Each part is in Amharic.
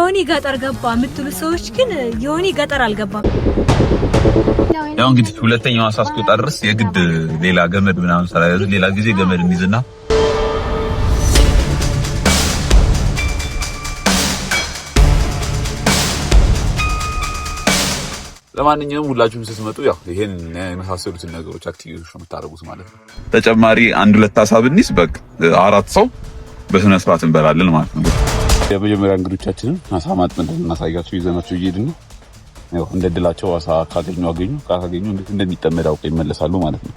ዮኒ ገጠር ገባ የምትሉ ሰዎች ግን ዮኒ ገጠር አልገባም። ያው እንግዲህ ሁለተኛው አሳ እስኪወጣ ድረስ የግድ ሌላ ገመድ ምናምን ሰራዩ ሌላ ጊዜ ገመድ እንይዝና ለማንኛውም ሁላችሁም ስትመጡ ያው ይሄን የመሳሰሉትን ነገሮች አክቲቪቲዎች ነው የምታደርጉት ማለት ነው። ተጨማሪ 1-2 አሳ ብንይዝ በቃ 4 ሰው በስነ ስርዓት እንበላለን ማለት ነው። የመጀመሪያ እንግዶቻችንን አሳ ማጥመድ እናሳያችሁ ይዘናቸው እየሄድን ነው። ያው እንደድላቸው አሳ ካገኙ ካገኙ እንዴት እንደሚጠመድ አውቀው ይመለሳሉ ማለት ነው።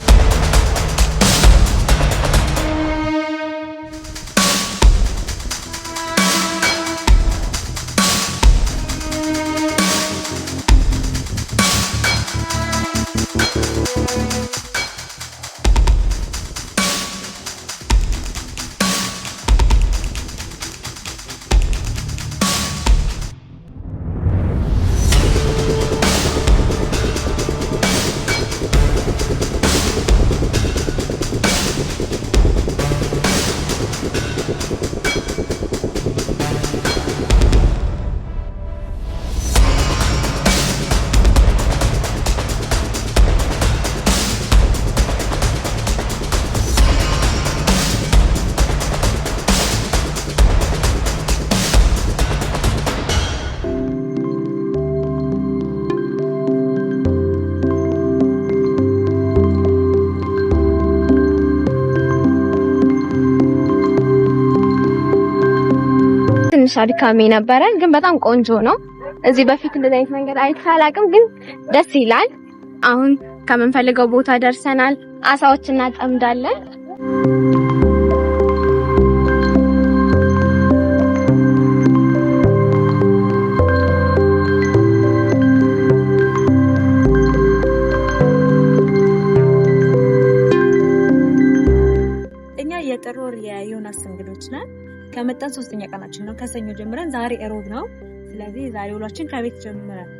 ሻሪካሜ ነበረ ግን በጣም ቆንጆ ነው። እዚህ በፊት እንደዚህ አይነት መንገድ አይቼ አላውቅም ግን ደስ ይላል። አሁን ከምንፈልገው ቦታ ደርሰናል። አሳዎችን እናጠምዳለን። እኛ የጥር ወር የዮናስ እንግዶች ነን። ከመጣን 3ኛ ቀናችን ነው። ከሰኞ ጀምረን ዛሬ እሮብ ነው። ስለዚህ ዛሬ ውሏችን ከቤት ጀምረን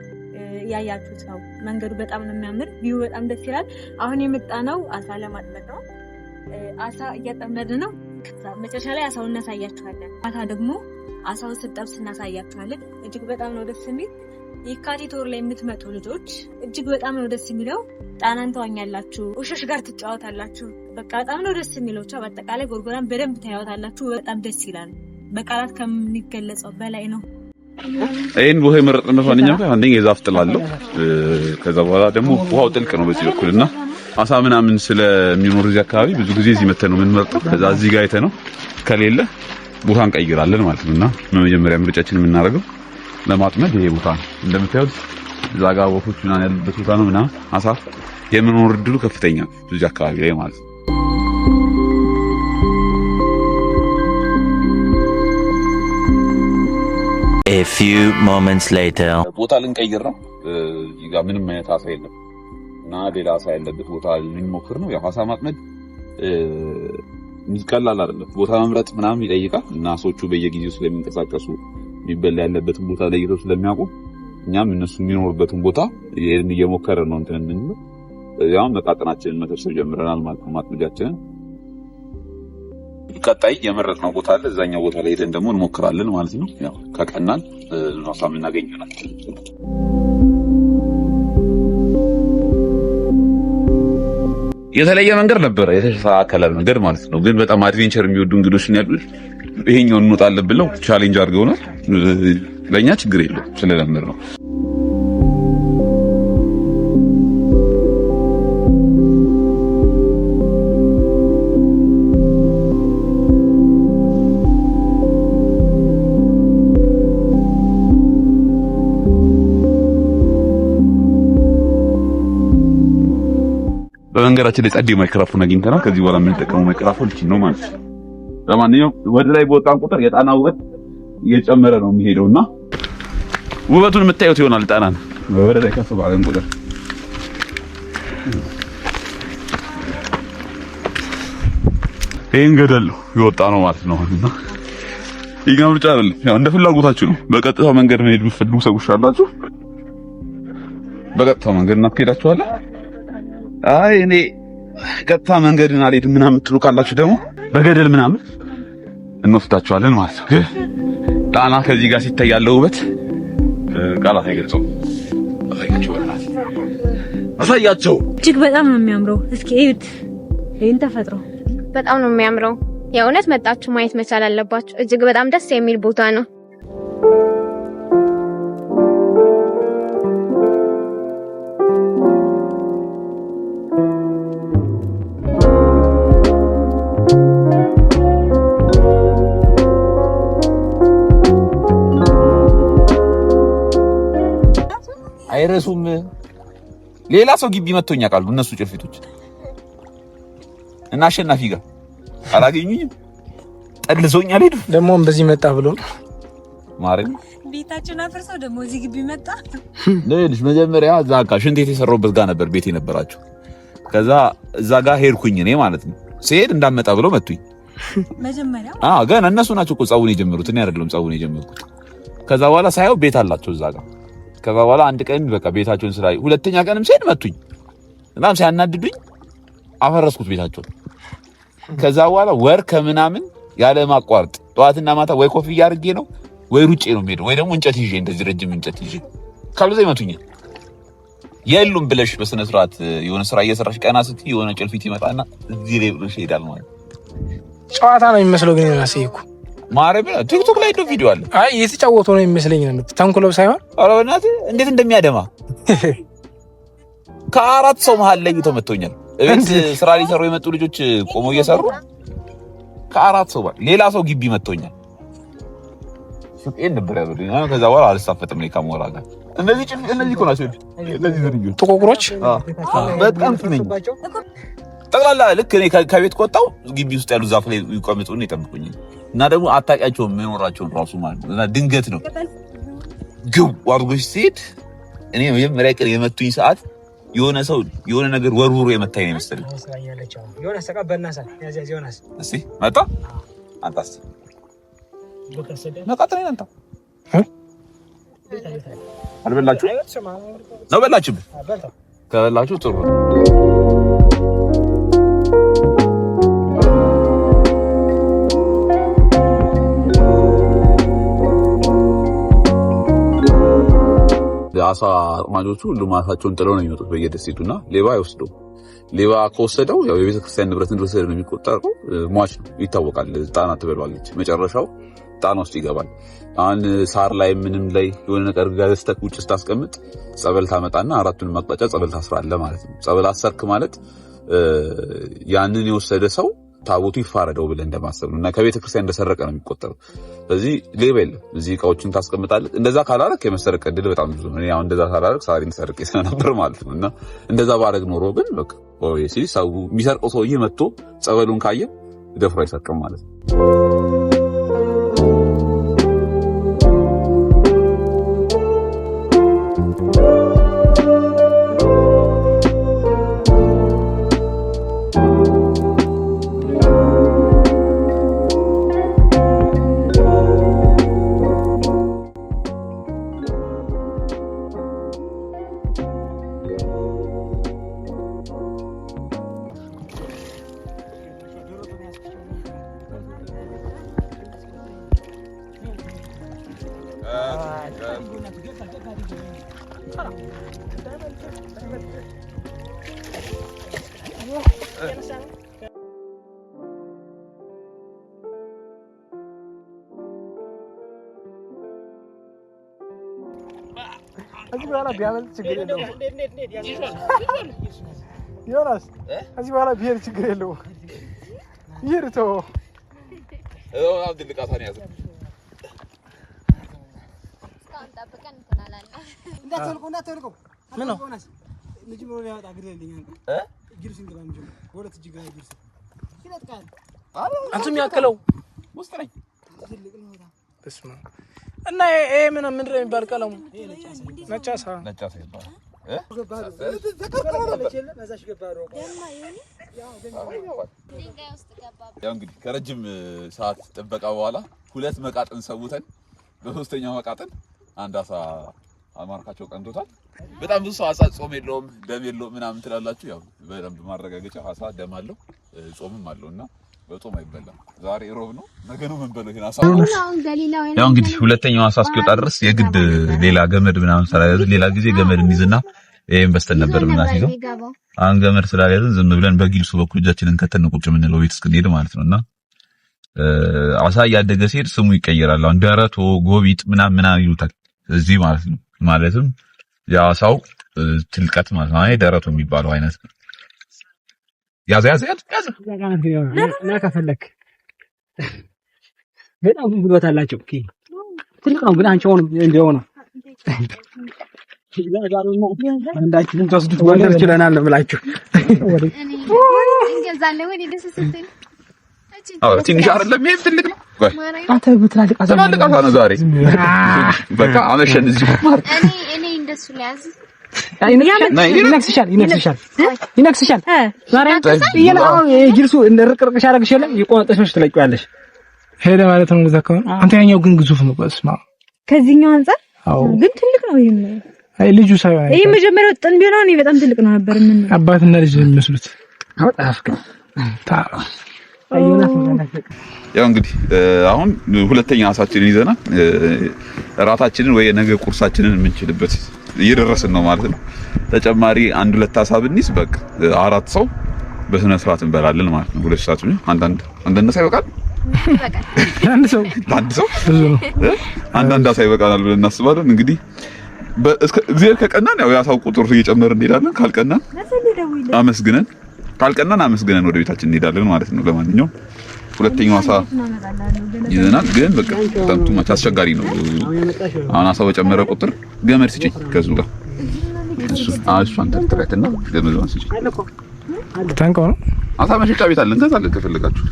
ያያችሁት ነው። መንገዱ በጣም ነው የሚያምር፣ ቪው በጣም ደስ ይላል። አሁን የመጣነው አሳ ለማጥመድ ነው። አሳ እያጠመድን ነው። መጨረሻ ላይ አሳውን እናሳያችኋለን። ማታ ደግሞ አሳውን ስንጠብስ እናሳያችኋለን። እጅግ በጣም ነው ደስ የሚል። የካቲት ወር ላይ የምትመጡ ልጆች እጅግ በጣም ነው ደስ የሚለው። ጣናን ተዋኛላችሁ፣ ውሾች ጋር ትጫወታላችሁ። በቃ በጣም ነው ደስ የሚለው። ብቻ በአጠቃላይ ጎርጎራን በደንብ ታያወታላችሁ። በጣም ደስ ይላል። በቃላት ከሚገለጸው በላይ ነው። ይሄን ቦታ የመረጥንበት ዋነኛው አንደኛ የዛፍ ጥላ አለው። ከዛ በኋላ ደግሞ ውሃው ጥልቅ ነው በዚህ በኩልና አሳ ምናምን ስለሚኖር እዚህ አካባቢ ብዙ ጊዜ እዚህ መተን ነው የምንመርጠው። ከዛ እዚህ ጋር አይተነው ከሌለ ቦታ እንቀይራለን ማለት ነውና በመጀመሪያ ምርጫችን የምናደርገው ለማጥመድ ይሄ ቦታ ነው። እንደምታዩት እዛ ጋር ወፎች ምናምን ያሉበት ቦታ ነው እና አሳ የመኖር እድሉ ከፍተኛ ነው እዚህ አካባቢ ላይ ማለት ነው። A few moments later ቦታ ልንቀይር ነው። እዚህ ጋር ምንም አይነት አሳ የለም እና ሌላ አሳ ያለበት ቦታ ልንሞክር ነው። ያው አሳ ማጥመድ ቀላል አይደለም። ቦታ መምረጥ ምናምን ይጠይቃል እና አሶቹ በየጊዜው ስለሚንቀሳቀሱ የሚበላ ያለበትን ቦታ ለይተው ስለሚያውቁ እኛም እነሱ የሚኖሩበትን ቦታ እየሞከረ ነው እንትን እንነው። ያው መጣጥናችንን መሰብሰብ ጀምረናል ማለት ነው። ማጥመጃችንን ቀጣይ የመረጥነው ቦታ አለ። እዛኛው ቦታ ላይ ሄደን ደግሞ እንሞክራለን ማለት ነው። ያው ከቀናን አሳ እናገኛለን። የተለየ መንገድ ነበረ፣ የተስተካከለ መንገድ ማለት ነው። ግን በጣም አድቬንቸር የሚወዱ እንግዶች ነው ያሉት። ይሄኛውን እንወጣለን ብለው ቻሌንጅ አድርገውናል። ለኛ ችግር የለውም ስለለመድ ነው። በመንገዳችን ላይ ጸዴ ማይክሮፎን አግኝተናል። ከዚህ በኋላ የምንጠቀመው ማይክሮፎን እቺ ነው ማለት ነው። ለማንኛውም ወደ ላይ በወጣን ቁጥር የጣና ውበት እየጨመረ ነው የሚሄደውና ውበቱን የምታዩት ይሆናል። ጣናን ወደ ላይ ከፍ ባለን ቁጥር ይሄን ገደል ይወጣ ነው ማለት ነው። እና ይጋም ብቻ አይደለም፣ ያው እንደ ፍላጎታችሁ ነው። በቀጥታው መንገድ መሄድ የምትፈልጉ ሰዎች አላችሁ፣ በቀጥታው መንገድ እናትሄዳችኋለን። አይ እኔ ቀጥታ መንገድን አልሄድም ምናምን የምትሉ ካላችሁ ደግሞ በገደል ምናምን እንወስዳችኋለን ማለት ነው። ጣና ከዚህ ጋር ሲታይ ያለው ውበት ቃላት አይገልጸውም። አሳያቸው። እጅግ በጣም ነው የሚያምረው። እስኪ እዩት፣ ይሄን ተፈጥሮ በጣም ነው የሚያምረው። የእውነት መጣችሁ ማየት መቻል አለባችሁ። እጅግ በጣም ደስ የሚል ቦታ ነው። አይረሱም። ሌላ ሰው ግቢ መጥቶኛ ቃሉ እነሱ ጭልፊቶች እና አሸናፊ ጋር አላገኙኝም። ጠልዞኛል ሄዱ። ደግሞ በዚህ መጣ ብሎ ማረኝ። ቤታችን አፈርሰው ደግሞ እዚህ ግቢ መጣ። ለልጅ መጀመሪያ እዛ ጋር ሽንት የተሰራበት ጋር ነበር ቤት የነበራቸው። ከዛ እዛ ጋር ሄድኩኝ እኔ ማለት ነው። ሲሄድ እንዳመጣ ብሎ መጡኝ። መጀመሪያ ገና እነሱ ናቸው እኮ ጸቡን የጀመሩት፣ እኔ አይደለም ጸቡን የጀመርኩት። ከዛ በኋላ ሳየው ቤት አላቸው እዛ ጋር። ከዛ በኋላ አንድ ቀን በቃ ቤታቸውን ስላይ፣ ሁለተኛ ቀንም ሲሄድ መቱኝ። እናም ሲያናድዱኝ አፈረስኩት ቤታቸውን። ከዛ በኋላ ወር ከምናምን ያለ ማቋረጥ ጠዋትና ማታ ወይ ኮፍያ አድርጌ ነው ወይ ሩጬ ነው የምሄደው፣ ወይ ደግሞ እንጨት ይዤ እንደዚህ ረጅም እንጨት ይዤ ካልበዛ ይመቱኛል። የሉም ብለሽ በስነ ስርዓት የሆነ ስራ እየሰራሽ ቀና ስትይ የሆነ ጭልፊት ይመጣና እዚህ ላይ ብለሽ ይሄዳል ማለት ጨዋታ ነው የሚመስለው። ግን ራሴ እኮ ማረብ ቲክቶክ ላይ ነው ቪዲዮ አለ። አይ እየተጫወቱ ነው የሚመስለኝ ነው ተንኩለው ሳይሆን። ኧረ በእናትህ እንዴት እንደሚያደማ ከአራት ሰው መሀል ለይቶ መጥቶኛል። እቤት ስራ ሊሰሩ የመጡ ልጆች ቆመው እየሰሩ ከአራት ሰው ሌላ ሰው ግቢ መጥቶኛል። ሱቄን ነበር ያሉኝ። ከዛ በኋላ አልሳፈጥም ነው ካሞራ ጋር እነዚህ እኮ ናቸው እነዚህ ዝርዩ ጥቁሮች በጣም ፍነኝ ጠቅላላ ልክ እኔ ከቤት ቆጣው ግቢ ውስጥ ያሉ ዛፍ ላይ ይቆምጡን ይጠብቁኝ እና ደግሞ አታውቂያቸውም መኖራቸውን ራሱ ማለት ነው። እና ድንገት ነው ግው አድርጎሽ ሲሄድ እኔ መጀመሪያ ቀን የመቱኝ ሰዓት የሆነ ሰው የሆነ ነገር ወርውሮ የመታኝ ነው መሰለኝ። የሆነ ሰቀበናሳ ያዚያ ዮናስ እሺ መጣ አንታስ ነቃተኝ አንተ አልበላችሁ ነው በላችሁ ከበላችሁ ጥሩ ነው። አሳ አጥማጆቹ ሁሉም አሳቸውን ጥለው ነው የሚመጡት በየደሴቱና ሌባ አይወስደው። ሌባ ከወሰደው ያው የቤተክርስቲያን ንብረት እንደወሰደ ነው የሚቆጠረው። ሟች ነው ይታወቃል። ጣና ትበሏለች፣ መጨረሻው ጣና ውስጥ ይገባል። አሁን ሳር ላይ ምንም ላይ የሆነ ነገር ገዝተህ ውጭ ስታስቀምጥ ጸበል ታመጣና አራቱን አቅጣጫ ጸበል ታስራለህ ማለት ነው። ጸበል አሰርክ ማለት ያንን የወሰደ ሰው ታቦቱ ይፋረደው ብለህ እንደማሰብ ነው እና ከቤተክርስቲያን እንደሰረቀ ነው የሚቆጠረው። ስለዚህ ሌባ የለም። እዚህ እቃዎችን ታስቀምጣለህ። እንደዛ ካላረክ የመሰረቅ ዕድል በጣም ብዙ ነው። እኔ አሁን እንደዛ ካላረክ ሳሪን ሰርቄ ስለነበር ማለት ነው። እና እንደዛ ባረግ ኖሮ ግን በቃ ሰው የሚሰርቀው ሰውዬ መጥቶ ጸበሉን ካየ ደፍሮ አይሰርቅም ማለት ነው። እዚህ በኋላ ቢያመልጥ ችግር የለውም። ዮናስ እዚህ በኋላ ቢሄድ ችግር የለውም። ይሄድ ተው አሁን ትልቅ አሳ ነው ያዘው። ጠብቀን እንተናላለን። እንዳትወልቁ ምን ነው ልጅ ብሎ ያወጣ ግሬልኛል ጊርሲን ግራ እንጂ ወለት እጅ ግራ ጊርሲ ይለጥቃል። አንተም ያከለው ውስጥ ነኝ ትልቅ ነው ወጣ በስማ እና ይሄ ምንድነው የሚባል ቀለሙ? ነጫሳ ይባላል። ያው እንግዲህ ከረጅም ሰዓት ጥበቃ በኋላ ሁለት መቃጥን ሰውተን በሶስተኛው መቃጥን አንድ አሳ አማርካቸው ቀንቶታል። በጣም ብዙ ሰው አሳ ጾም የለውም ደም የለውም ምናምን ትላላችሁ። ያው በደንብ ማረጋገጫ አሳ ደም አለው ጾምም አለውና በጾም አይበላም። ዛሬ ሮብ ነው፣ ነገ ነው የምንበለው። ይሄን አሳ ያው እንግዲህ ሁለተኛው አሳ እስኪወጣ ድረስ የግድ ሌላ ገመድ ምናምን ስላልያዘ ሌላ ጊዜ ገመድ እንይዝና ይሄን በስተን ነበር የምናስይዘው። አሁን ገመድ ስላልያዘን ዝም ብለን በጊልሱ በኩል እጃችንን ከተን ቁጭ የምንለው ቤት እስክንሄድ ማለት ነውና አሳ እያደገ ሲሄድ ስሙ ይቀየራል። አሁን ደረቶ ጎቢጥ ምናምን ይሉታል እዚህ ማለት ነው። ማለትም የአሳው ትልቀት ማለት ነው። ደረቶ የሚባለው አይነት ያዘ እና ከፈለክ በጣም ጉልበት አላቸው። ትልቅ ነው ግን አንቺ ሆነ እንደው ነው አንዳችን ተወስዱት ወንደር ይችላል ብላችሁ እንገዛለን ወይ ደስ ስትል ትንሽ አይደለም ይሄ ትልቅ ነው። አንተ ብትላልቅ አሳ ነው ዛሬ በቃ አመሸን እዚህ ማለት እኔ እንደሱ ሊያዝ ይነክስሻል ዛሬ ይላው ጅልሱ እንደርቅርቅሽ አረግሽ የለም ይቆንጠሽሽ ትለቂዋለሽ ሄደ ማለት ነው። እንደዛ ከሆነ አንተ ያኛው ግን ግዙፍ ነው። በስማ ከዚህኛው አንፃር ግን ትልቅ ነው። ይሄም አይ ልጁ ሳይሆን ይሄ መጀመሪያው ጥን ቢሆን ነው በጣም ትልቅ ነው ነበር። ምን አባትና ልጅ የሚመስሉት አውጣፍከ ያው እንግዲህ አሁን ሁለተኛ አሳችንን ይዘናል። እራታችንን ወይ ነገ ቁርሳችንን የምንችልበት እየደረስን ነው ማለት ነው። ተጨማሪ 1-2 አሳ ብንይዝ በቃ 4 ሰው በስነ ስርዓት እንበላለን ማለት ነው። 2 ሰዓት አንዳንድ አሳ ይበቃል። አንድ ሰው አንዳንድ አሳ ይበቃናል ብለን እናስባለን። እንግዲህ እግዚአብሔር ከቀናን ያው ያሳው ቁጥር እየጨመረ እንሄዳለን። ካልቀናን አመስግነን ወደ ቤታችን እንሄዳለን ማለት ነው። ለማንኛውም ሁለተኛው አሳ ይዘናል። ግን በቃ በጣም ቱማች አስቸጋሪ ነው። አሁን አሳው በጨመረ ቁጥር ገመድ ስጪኝ ከዙ ጋር እሷን ተርትረትና ገመዷን ስጪኝ። ታንቀው ነው አሳ መሸጫ ቤት አለን እንገዛለን ከፈለጋችሁ።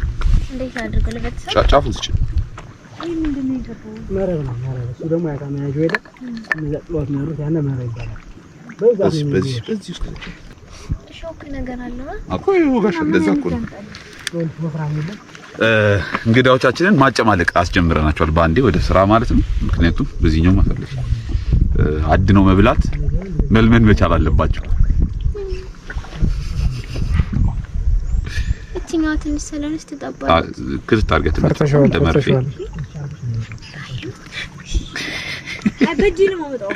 እንዴት አድርገው ለበተሰ ጫፉን ስጪኝ። አይ ምንድነው ይገባው መረብ ነው። እሱ ደግሞ ያታመያጁ ሄደ ለጥሎት ነው ያሉት። ያነ መረብ ይባላል። በዚህ ውስጥ ሾክ ነገር አለ አኮ ይወጋሽ እንደዛ እኮ ነው። እንግዳዎቻችንን ማጨማለቅ አስጀምረናቸዋል በአንዴ ወደ ስራ ማለት ነው። ምክንያቱም በዚህኛው ማሰለሽ አድነው መብላት መልመን መቻል አለባቸው። እቺኛው ትንሽ ሰለነች ተጣጣ ክስት አድርገህ ተመርፈሻው እንደመርፌ አበጂ ነው የማወጣው።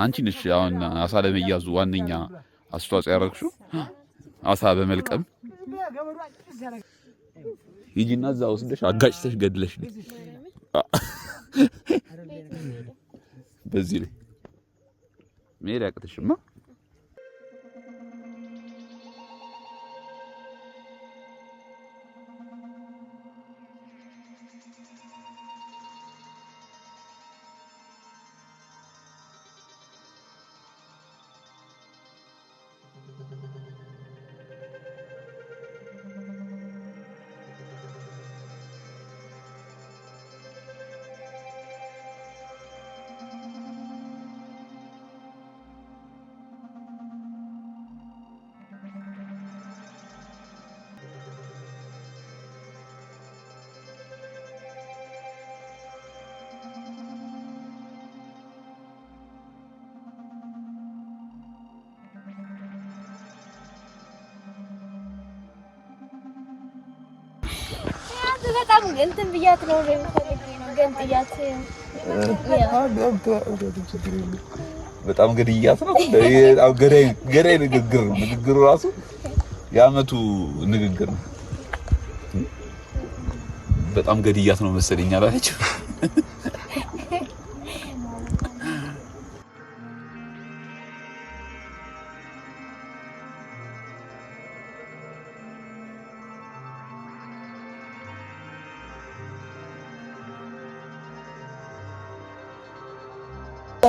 አንቺ ነሽ አሁን አሳ ለመያዙ ዋነኛ አስተዋጽኦ ያደረግሽው አሳ በመልቀም ይጂና እዛ ወስደሽ አጋጭተሽ ገድለሽ ነው። በዚህ ላይ መሄድ ያቅትሽማ በጣም እንትን ብያት ነው ግን ጥያት በጣም ገድያት ነው። በጣም ገዳይ ንግግሩ ራሱ የአመቱ ንግግር ነው። በጣም ገድያት ነው መሰለኝ አላለችው።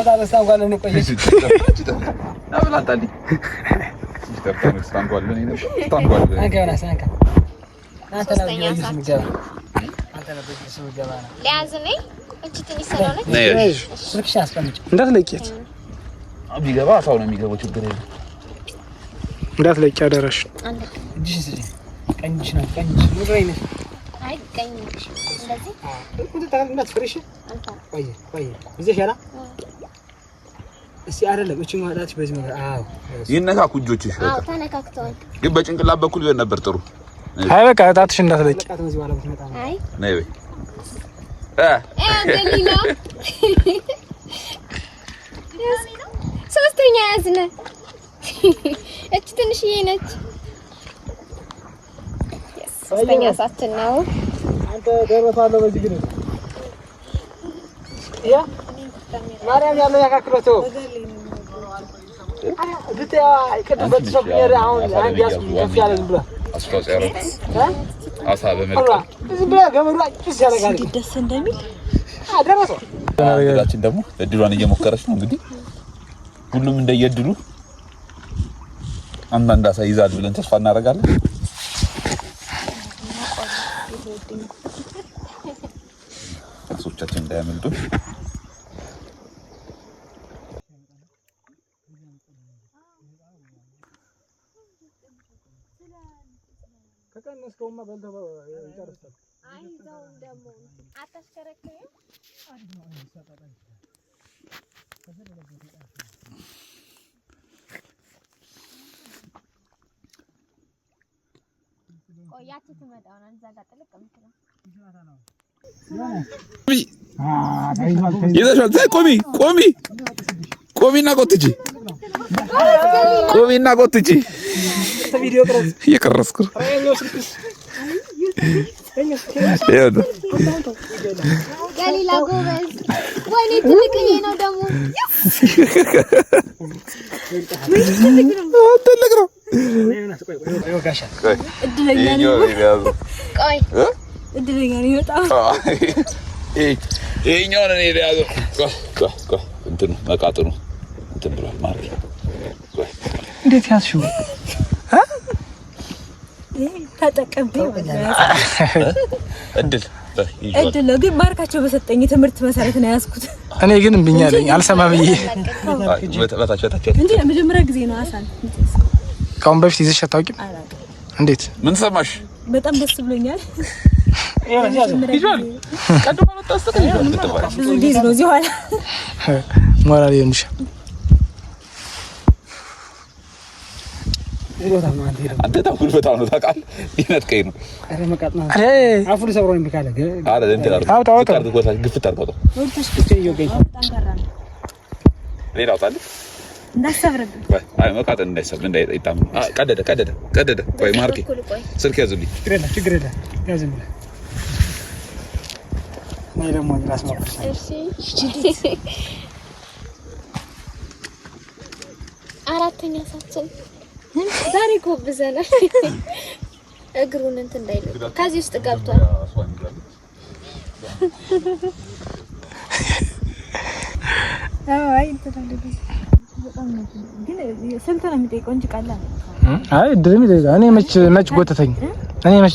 ታረሳው ጋር ነው ቆየሽ አብላታልኝ ስታንጓል ለኔ ነው ስታንጓል አንከና ሳንካ አንተ ነው የሚገባ አንተ ነው የሚገባ ለያዝኔ እቺ ትንሽ ሰለነች ነሽ ስልክሽ አስቀምጪ እንዳትለቂት ቢገባ አሳው ነው የሚገባው ችግር የለም እንዳትለቂ አደረሽ አንተ እጅሽ ስጪ ቀኝሽ ነው ቀኝሽ ሙድራይ ነሽ አይ ቀኝሽ እንደዚህ እንዴ ታውቃለህ ፍሬሽ አንተ ቆይ እዚህ ሸራ እስቲ አይደለም እቺ ማዳት በዚህ ማለት አዎ ይነካኩ እጆችሽ አዎ ተነካክተዋል ግን በጭንቅላት በኩል ቢሆን ነበር ጥሩ አይ በቃ ጣትሽ እንዳትለቂ አይ ነይ በይ ገሊላ ሶስተኛ ያዝነ እቺ ትንሽዬ ነች ሶስተኛ ሳችን ነው አንተ ደረሳለሁ በዚህ ግን ያ ማርያም ያለው ያካክረቶ ብትያ ይቀደም በተሰብየረ አሁን አንድ ያስከፍ ያለ ዝም ብሎ አስፋው ያረኩ አሳ በመልቀም ዝም ብሎ ገመዱ አጭስ ያረጋል ደስ እንደሚል ደረሰው አገራችን ደግሞ እድሏን እየሞከረች ነው እንግዲህ ሁሉም እንደየድሉ አንዳንድ አሳ ይዛል ብለን ተስፋ እናደርጋለን አሶቻችን እንዳያመልጡ ከቀነስከውማ በልተው ይጨርሳል አይዛው ደሞ አታሽከረከዩ ቆያችሁ ትመጣው ነው እዛ ጋር ጥልቅ ምትለው ይዘሻል ታይ ቆሚና ቆጥጂ ቪዲዮ ቀረጽ እየቀረስኩ ገሊላ ጎበዝ ወይኔ ትልቅዬ ነው ደሞ ትልቅ ነው እድለኛ ነው በጣም ይሄኛው ነው የያዘው እንትን መቃጥኑ እንትን ብሏል ማርክ እንዴት ያዝሽው ተጠቀምኩኝ እድል ነው ግን ማርካቸው በሰጠኝ ትምህርት መሰረት ነው ያዝኩት እኔ ግን እምብኛለኝ አልሰማ ብዬ በታች እንዴ ለመጀመሪያ ጊዜ ነው አሳን ካሁን በፊት ይዘሽ አታውቂም እንዴት ምን ሰማሽ በጣም ደስ ብሎኛል ይዟል ቀድሞ ነው ታስተቀኝ ብዙ ጊዜ ነው እዚህ ኋላ ሞራል ይንሽ አንተ ታውቁል በጣም ነው ታውቃለህ ይነጥቀኝ ነው አረ መቃጥና አፉን ሰብሮኝ ቢካለ አረ እንዴ አውጣው ግፍት አርጋው ሌላ አውጣልኝ እንዳሰብረብኝ አይ መቃጠን እንዳይሰብ እንዳይጣም ቀደደ ቆይ ማርኬ ስልክ ያዙልኝ ችግር የለም ያዝም ናይ ደሞ ላስማክርሽ እሺ አራተኛ ሳችን ዛሬ ጎብዘናል እግሩን እንትን እንዳይል ከዚህ ውስጥ ገብቷል አይ እንትን ግን ስንት ነው የሚጠይቀው እንጂ ቀላል አይ ድርም ይዘጋ እኔ መች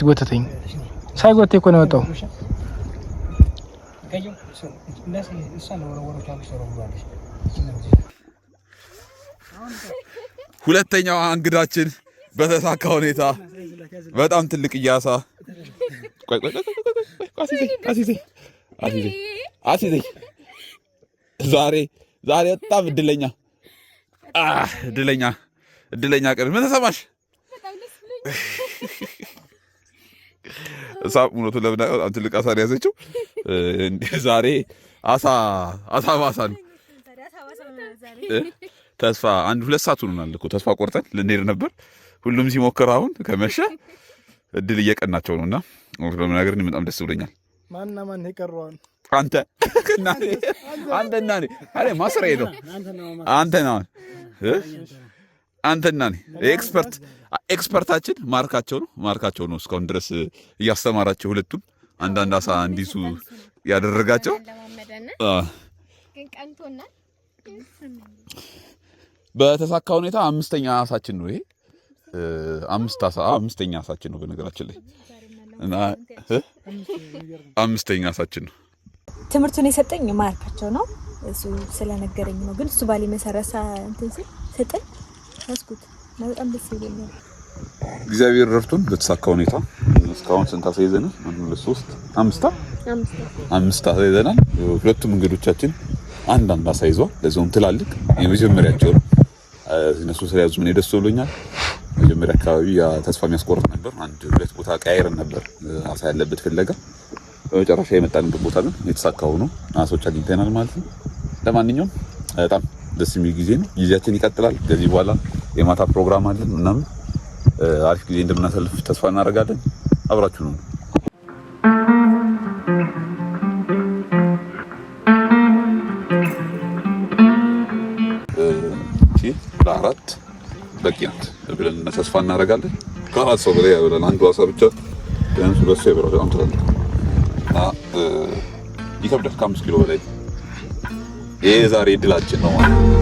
ጎተተኝ ሳይጎቴ እኮ ነው የወጣው ሁለተኛው እንግዳችን በተሳካ ሁኔታ በጣም ትልቅ ያሳ ቆይ አሲዜ ዛሬ በጣም እድለኛ ቀን ምን ተሰማሽ? እሳብ ሙሉ ለምን በጣም ትልቅ አሳ ያዘችው ዛሬ አሳ ነው ተስፋ 1-2 ሰዓት ሆኖናል እኮ ተስፋ ቆርጠን ልንሄድ ነበር ሁሉም ሲሞክር አሁን ከመሸ እድል እየቀናቸው ነውና ለምን ነገር እኔ በጣም ደስ ብሎኛል ማን ይቀርዋል አንተና እኔ አሬ ማስረይ ነው አንተና እኔ ኤክስፐርታችን ማርካቸው ነው እስካሁን ድረስ እያስተማራቸው ሁለቱም አንዳንድ አሳ እንዲሱ ያደረጋቸው ግን ቀንቶና በተሳካ ሁኔታ አምስተኛ አሳችን ነው ይሄ አምስተኛ አሳችን ነው በነገራችን ላይ እና አምስተኛ አሳችን ነው ትምህርቱን የሰጠኝ ማርካቸው ነው እሱ ስለነገረኝ ነው ግን እሱ ባሊ መሰረሳ እንትን ሰጠኝ ታስኩት ነው በጣም ደስ ይለኛል እግዚአብሔር ረድቶን በተሳካ ሁኔታ እስካሁን ስንት አሳ ይዘናል 1 2 3 5 አሳ ይዘናል ሁለቱም እንግዶቻችን አንድ አሳ ይዟል። ለዛውም ትላልቅ የመጀመሪያቸው እነሱ ስለያዙ ምን ደስ ብሎኛል። መጀመሪያ አካባቢ ተስፋ የሚያስቆርጥ ነበር። አንድ ሁለት ቦታ ቀያይረን ነበር አሳ ያለበት ፍለጋ። በመጨረሻ የመጣንበት ቦታ ግን የተሳካው ነው። አሳዎች አግኝተናል ማለት ነው። ለማንኛውም በጣም ደስ የሚል ጊዜ ነው። ጊዜያችን ይቀጥላል። ከዚህ በኋላ የማታ ፕሮግራም አለን ምናምን አሪፍ ጊዜ እንደምናሳልፍ ተስፋ እናደርጋለን። አብራችሁ ነው። ለአራት በቂ ናት ብለን ተስፋ እናደርጋለን። ከአራት ሰው በላይ ያበላል። አንዱ አሳ ብቻ ቢያንስ 2 ሰው ይበላል። በጣም ትላልቅ እና ይከብዳል። ከ5 ኪሎ በላይ ይሄ ዛሬ እድላችን ነው ማለት ነው።